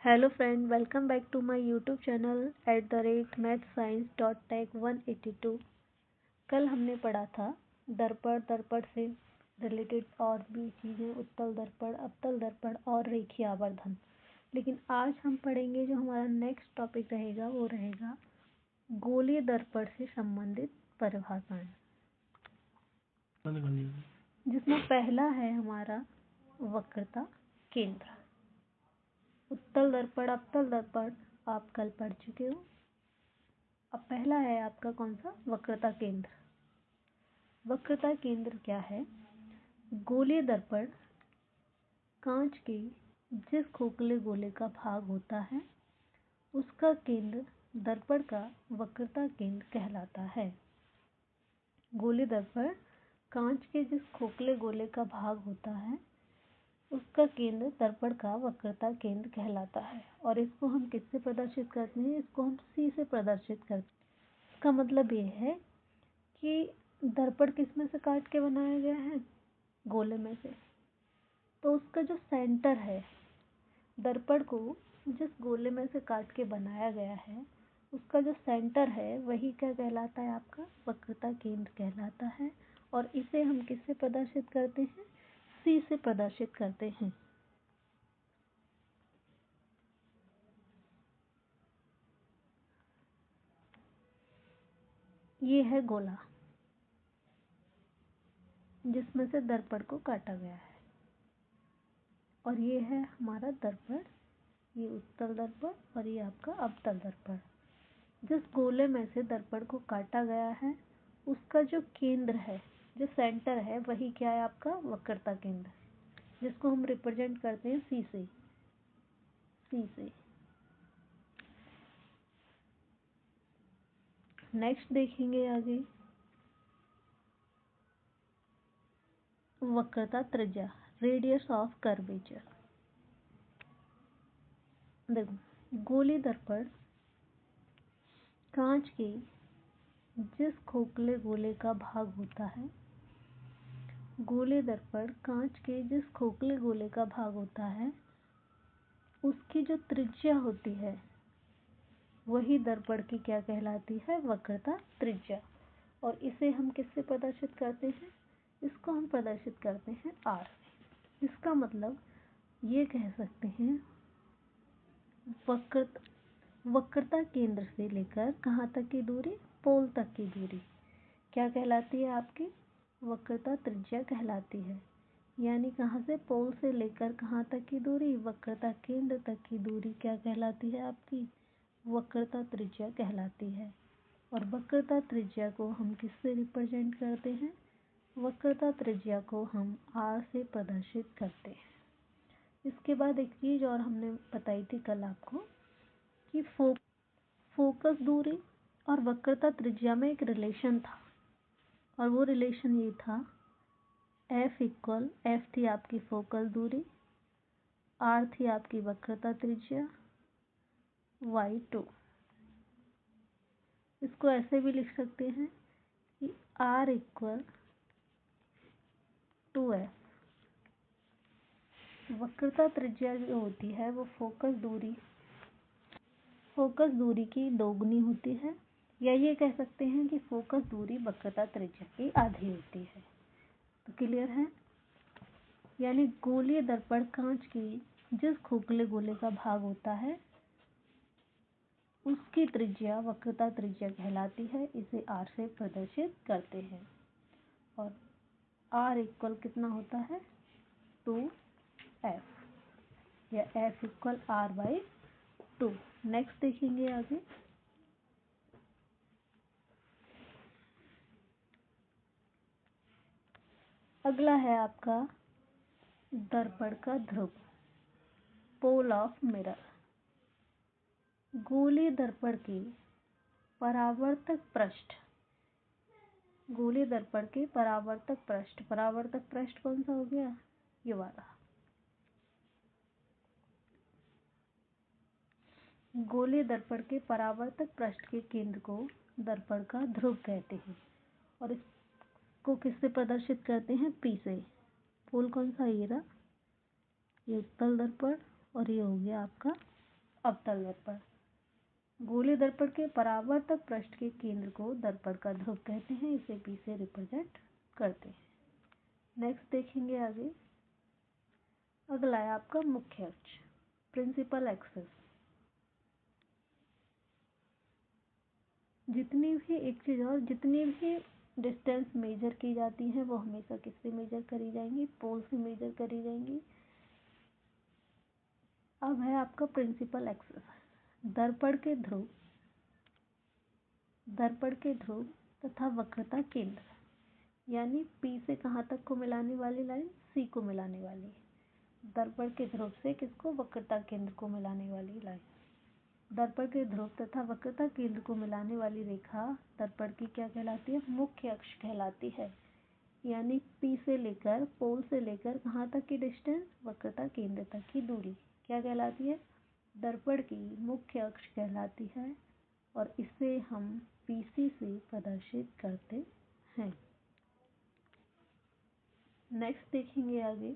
Hello friend, welcome back to my YouTube channel @mathscience.tech182। कल हमने पढ़ा था दर्पण, दर्पण से रिलेटेड और भी चीज़ें, उत्तल दर्पण, अवतल दर्पण और रेखीय आवर्धन। लेकिन आज हम पढ़ेंगे, जो हमारा नेक्स्ट टॉपिक रहेगा वो रहेगा गोलीय दर्पण से संबंधित परिभाषाएं, जिसमें पहला है हमारा वक्रता केंद्र। उत्तल दर्पण, अवतल दर्पण आप कल पढ़ चुके हो। अब पहला है आपका कौन सा? वक्रता केंद्र। वक्रता केंद्र क्या है? गोलीय दर्पण कांच के जिस खोखले गोले का भाग होता है उसका केंद्र दर्पण का वक्रता केंद्र कहलाता है। गोलीय दर्पण कांच के जिस खोखले गोले का भाग होता है उसका केंद्र दर्पण का वक्रता केंद्र कहलाता है। और इसको हम किससे प्रदर्शित करते हैं? इसको हम सी से प्रदर्शित करते हैं। इसका मतलब ये है कि दर्पण किस में से काट के बनाया गया है? गोले में से। तो उसका जो सेंटर है, दर्पण को जिस गोले में से काट के बनाया गया है उसका जो सेंटर है वही क्या कहलाता है? आपका वक्रता केंद्र कहलाता है। और इसे हम किससे प्रदर्शित करते हैं? सी से प्रदर्शित करते हैं। ये है गोला जिसमें से दर्पण को काटा गया है, और ये है हमारा दर्पण। ये उत्तल दर्पण और ये आपका अवतल दर्पण। जिस गोले में से दर्पण को काटा गया है उसका जो केंद्र है, जो सेंटर है, वही क्या है? आपका वक्रता केंद्र, जिसको हम रिप्रेजेंट करते हैं सी से। सी से नेक्स्ट देखेंगे आगे वक्रता त्रिज्या, रेडियस ऑफ कर्वेचर। देखो, गोलीय दर्पण कांच के जिस खोखले गोले का भाग होता है, गोलीय दर्पण कांच के जिस खोखले गोले का भाग होता है उसकी जो त्रिज्या होती है वही दर्पण की क्या कहलाती है? वक्रता त्रिज्या। और इसे हम किससे प्रदर्शित करते हैं? इसको हम प्रदर्शित करते हैं आर। इसका मतलब ये कह सकते हैं वक्रता केंद्र से लेकर कहाँ तक की दूरी? पोल तक की दूरी क्या कहलाती है? आपकी वक्रता त्रिज्या कहलाती है। यानी कहाँ से? पोल से लेकर कहाँ तक की दूरी? वक्रता केंद्र तक की दूरी क्या कहलाती है? आपकी वक्रता त्रिज्या कहलाती है। और वक्रता त्रिज्या को हम किससे रिप्रेजेंट करते हैं? वक्रता त्रिज्या को हम आर से प्रदर्शित करते हैं। इसके बाद एक चीज़ और हमने बताई थी कल आपको कि फोकस दूरी और वक्रता त्रिज्या में एक रिलेशन था, और वो रिलेशन ये था एफ थी आपकी फोकस दूरी, आर थी आपकी वक्रता त्रिज्या, y2। इसको ऐसे भी लिख सकते हैं कि R इक्वल टू एफ। वक्रता त्रिज्या जो होती है वो फोकस दूरी की दोगुनी होती है, या ये कह सकते हैं कि फोकस दूरी वक्रता त्रिज्या की आधी होती है। तो क्लियर है? यानी गोलीय दर्पण कांच की जिस खोखले गोले का भाग होता है उसकी त्रिज्या वक्रता त्रिज्या कहलाती है। इसे आर से प्रदर्शित करते हैं। और आर इक्वल कितना होता है? 2f, या f इक्वल r/2। नेक्स्ट देखेंगे आगे अगला है आपका दर्पण का ध्रुव, पोल ऑफ मिरर। गोलीय दर्पण के परावर्तक पृष्ठ, परावर्तक पृष्ठ कौन सा हो गया? ये वाला। गोलीय दर्पण के परावर्तक पृष्ठ के केंद्र को दर्पण का ध्रुव कहते हैं। और इसको किससे प्रदर्शित करते हैं? पी से। पोल कौन सा? ये रहा, ये उत्तल दर्पण, और ये हो गया आपका अवतल दर्पण। गोलीय दर्पण के परावर्तक पृष्ठ के केंद्र को दर्पण का ध्रुव कहते हैं, इसे P से रिप्रेजेंट करते हैं। नेक्स्ट देखेंगे आगे। अगला है आपका मुख्य अक्ष, प्रिंसिपल एक्सिस। जितनी भी एक चीज और जितनी भी डिस्टेंस मेजर की जाती है वो हमेशा किससे मेजर करी जाएंगी? पोल से मेजर करी जाएंगी। अब है आपका प्रिंसिपल एक्सिस, दर्पण के ध्रुव तथा वक्रता केंद्र, यानी P से कहाँ तक को मिलाने वाली लाइन? C को मिलाने वाली। दर्पण के ध्रुव से किसको? वक्रता केंद्र को मिलाने वाली लाइन। दर्पण के ध्रुव तथा वक्रता केंद्र को मिलाने वाली रेखा दर्पण की क्या कहलाती है? मुख्य अक्ष कहलाती है। यानी P से लेकर, पोल से लेकर कहाँ तक की डिस्टेंस? वक्रता केंद्र तक की दूरी क्या कहलाती है? दर्पण की मुख्य अक्ष कहलाती है और इसे हम PC से प्रदर्शित करते हैं। नेक्स्ट देखेंगे आगे।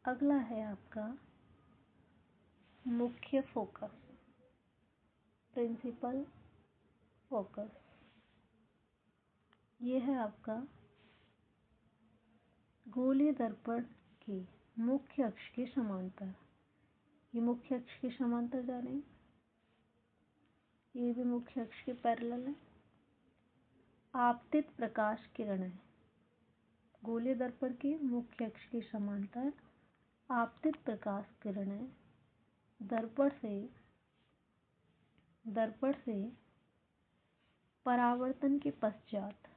अगला है आपका मुख्य फोकस, प्रिंसिपल फोकस। ये है आपका गोलीय दर्पण के मुख्य अक्ष के समांतर। ये मुख्य अक्ष के समांतर जा रहे हैं, ये भी मुख्य अक्ष के पैरेलल है। आपतित प्रकाश किरणें गोलीय दर्पण के मुख्य अक्ष के समांतर आपतित प्रकाश किरणें दर्पण से परावर्तन के पश्चात,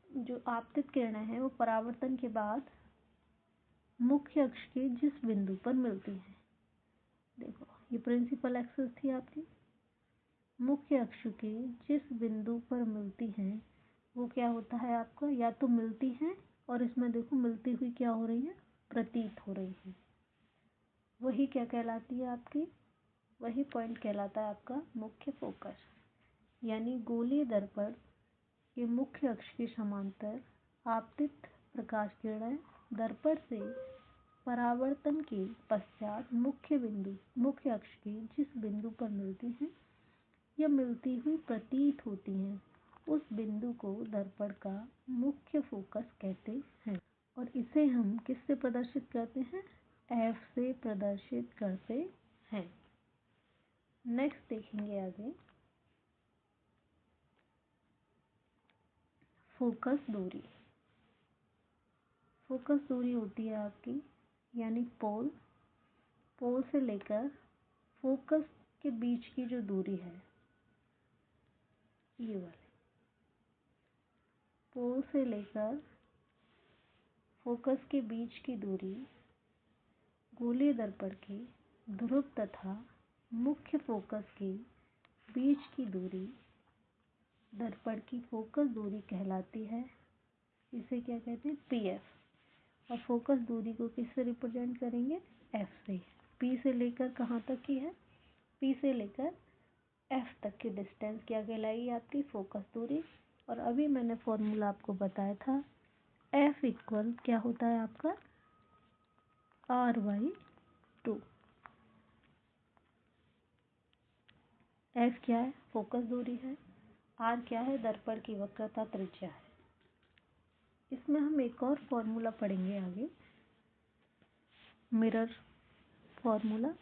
जो आपतित किरणें हैं वो परावर्तन के बाद मुख्य अक्ष के जिस बिंदु पर मिलती हैं, देखो ये प्रिंसिपल एक्सिस थी आपकी, मुख्य अक्ष के जिस बिंदु पर मिलती हैं वो क्या होता है आपका? या तो मिलती हैं और इसमें देखो मिलती हुई क्या हो रही है? प्रतीत हो रही है। वही क्या कहलाती है आपकी? वही पॉइंट कहलाता है आपका मुख्य फोकस। यानी गोलीय दर्पण के मुख्य अक्ष के समांतर आपतित प्रकाश किरणें दर्पण से परावर्तन के पश्चात मुख्य अक्ष के जिस बिंदु पर मिलती हैं या मिलती हुई प्रतीत होती हैं, उस बिंदु को दर्पण का मुख्य फोकस कहते हैं। और इसे हम किससे प्रदर्शित करते हैं? F से प्रदर्शित करते हैं। नेक्स्ट देखेंगे आगे। फोकस दूरी। फोकस दूरी होती है आपकी, यानी पोल से लेकर फोकस के बीच की जो दूरी है, ये वाली पोल से लेकर फोकस के बीच की दूरी गोलीय दर्पण के ध्रुव तथा मुख्य फोकस के बीच की दूरी दर्पण की फोकस दूरी कहलाती है। इसे क्या कहते हैं? PF। और फोकस दूरी को किससे रिप्रेजेंट करेंगे? F से। P से लेकर कहाँ तक की है? P से लेकर F तक की डिस्टेंस क्या कहलाएगी? आपकी फोकस दूरी। और अभी मैंने फॉर्मूला आपको बताया था, F इक्वल क्या होता है आपका? R/2। F क्या है? फोकस दूरी है। R क्या है? दर्पण की वक्रता त्रिज्या है। इसमें हम एक और फॉर्मूला पढ़ेंगे आगे, मिरर फॉर्मूला,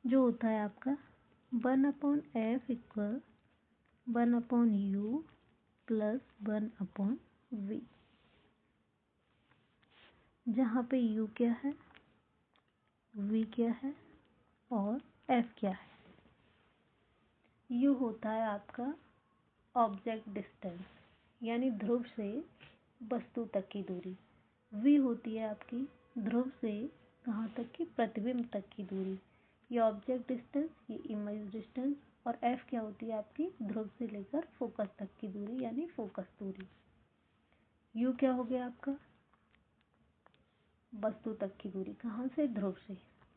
जो होता है आपका 1/F equal 1/U plus 1/V, जहाँ पे U क्या है, V क्या है और F क्या है। U होता है आपका ऑब्जेक्ट डिस्टेंस, यानी ध्रुव से वस्तु तक की दूरी। V होती है आपकी ध्रुव से कहाँ तक की? प्रतिबिंब तक की दूरी। ये ऑब्जेक्ट डिस्टेंस, ये इमेज डिस्टेंस। और F क्या होती है आपकी? ध्रुव से लेकर फोकस तक की दूरी, यानी फोकस दूरी। U क्या हो गया आपका? वस्तु तक की दूरी। कहाँ से? ध्रुव से।